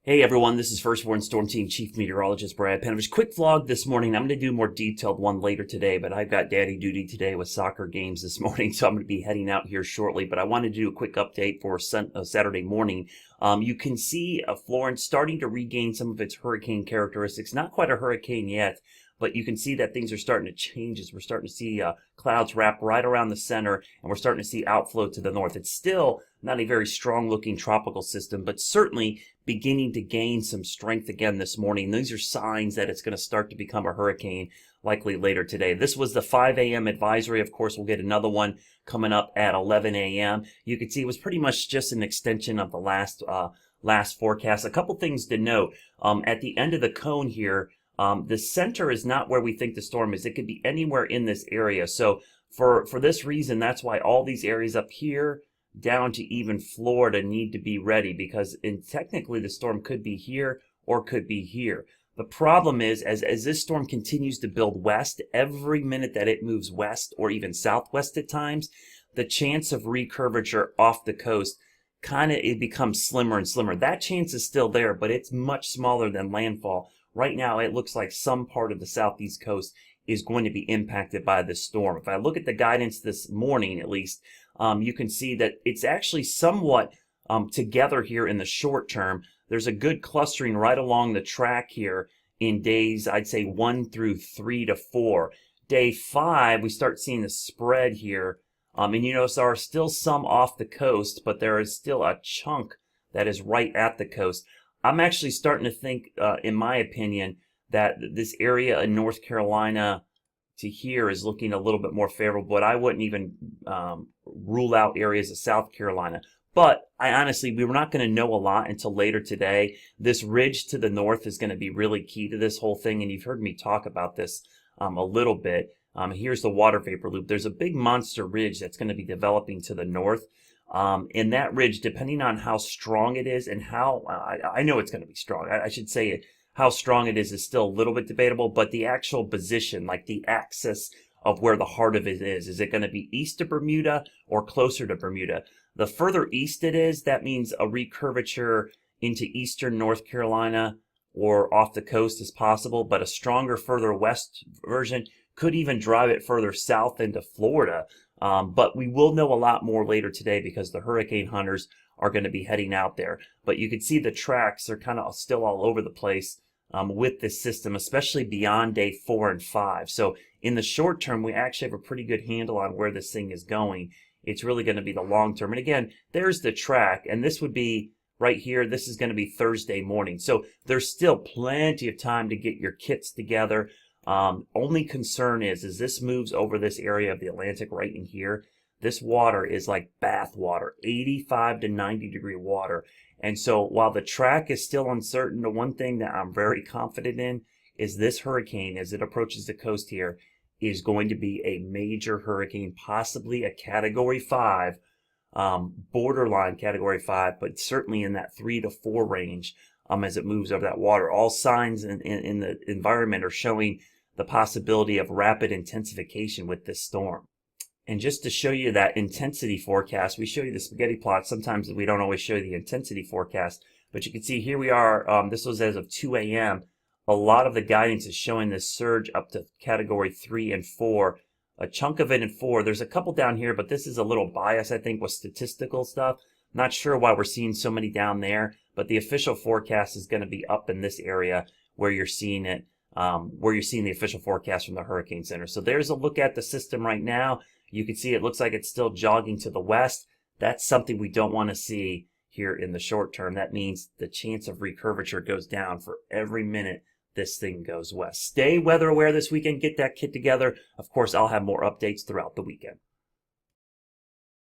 Hey everyone, this is First Warn Storm Team Chief Meteorologist Brad Panovich. Quick vlog this morning. I'm going to do a more detailed one later today, but I've got daddy duty today with soccer games this morning, so I'm going to be heading out here shortly. But I wanted to do a quick update for Saturday morning. You can see Florence starting to regain some of its hurricane characteristics. Not quite a hurricane yet, but you can see that things are starting to change as we're starting to see clouds wrap right around the center, and we're starting to see outflow to the north. It's still not a very strong looking tropical system, but certainly beginning to gain some strength again this morning. These are signs that it's going to start to become a hurricane likely later today. This was the 5 a.m. advisory. Of course, we'll get another one coming up at 11 a.m. You can see it was pretty much just an extension of the last forecast. A couple things to note. At the end of the cone here, the center is not where we think the storm is. It could be anywhere in this area. So for this reason, that's why all these areas up here down to even Florida need to be ready, because technically the storm could be here or could be here. The problem is, as this storm continues to build west, every minute that it moves west or even southwest at times, the chance of recurvature off the coast it becomes slimmer and slimmer. That chance is still there, but it's much smaller than landfall. Right now, it looks like some part of the southeast coast is going to be impacted by this storm. If I look at the guidance this morning, at least, you can see that it's actually somewhat together here in the short term. There's a good clustering right along the track here in days, I'd say 1 through 3 to 4. Day 5, we start seeing the spread here. And you notice there are still some off the coast, but there is still a chunk that is right at the coast. I'm actually starting to think, in my opinion, that this area in North Carolina to here is looking a little bit more favorable, but I wouldn't even rule out areas of South Carolina. But we're not going to know a lot until later today. This ridge to the north is going to be really key to this whole thing, and you've heard me talk about this a little bit. Here's the water vapor loop. There's a big monster ridge that's going to be developing to the north. And that ridge, depending on how strong it is and how, I know it's going to be strong. I should say it. How strong it is still a little bit debatable, but the actual position, like the axis of where the heart of it is it going to be east of Bermuda or closer to Bermuda? The further east it is, that means a recurvature into eastern North Carolina or off the coast is possible, but a stronger further west version could even drive it further south into Florida. But we will know a lot more later today because the hurricane hunters are going to be heading out there. But you can see the tracks are kind of still all over the place with this system, especially beyond day 4 and 5. So in the short term, we actually have a pretty good handle on where this thing is going. It's really going to be the long term. And again, there's the track, and this would be right here. This is going to be Thursday morning. So there's still plenty of time to get your kits together. Only concern is this moves over this area of the Atlantic right in here. This water is like bath water, 85 to 90 degree water. And so while the track is still uncertain, the one thing that I'm very confident in is this hurricane, as it approaches the coast here, is going to be a major hurricane, possibly a Category 5, borderline Category 5, but certainly in that 3 to 4 range as it moves over that water. All signs in the environment are showing the possibility of rapid intensification with this storm. And just to show you that intensity forecast, we show you the spaghetti plot. Sometimes we don't always show you the intensity forecast, but you can see here we are. This was as of 2 a.m. A lot of the guidance is showing this surge up to Category 3 and 4. A chunk of it in 4. There's a couple down here, but this is a little biased, I think, with statistical stuff. Not sure why we're seeing so many down there, but the official forecast is going to be up in this area where you're seeing it, where you're seeing the official forecast from the Hurricane Center. So there's a look at the system right now. You can see it looks like it's still jogging to the west. That's something we don't want to see here in the short term. That means the chance of recurvature goes down for every minute this thing goes west. Stay weather aware this weekend. Get that kit together. Of course, I'll have more updates throughout the weekend.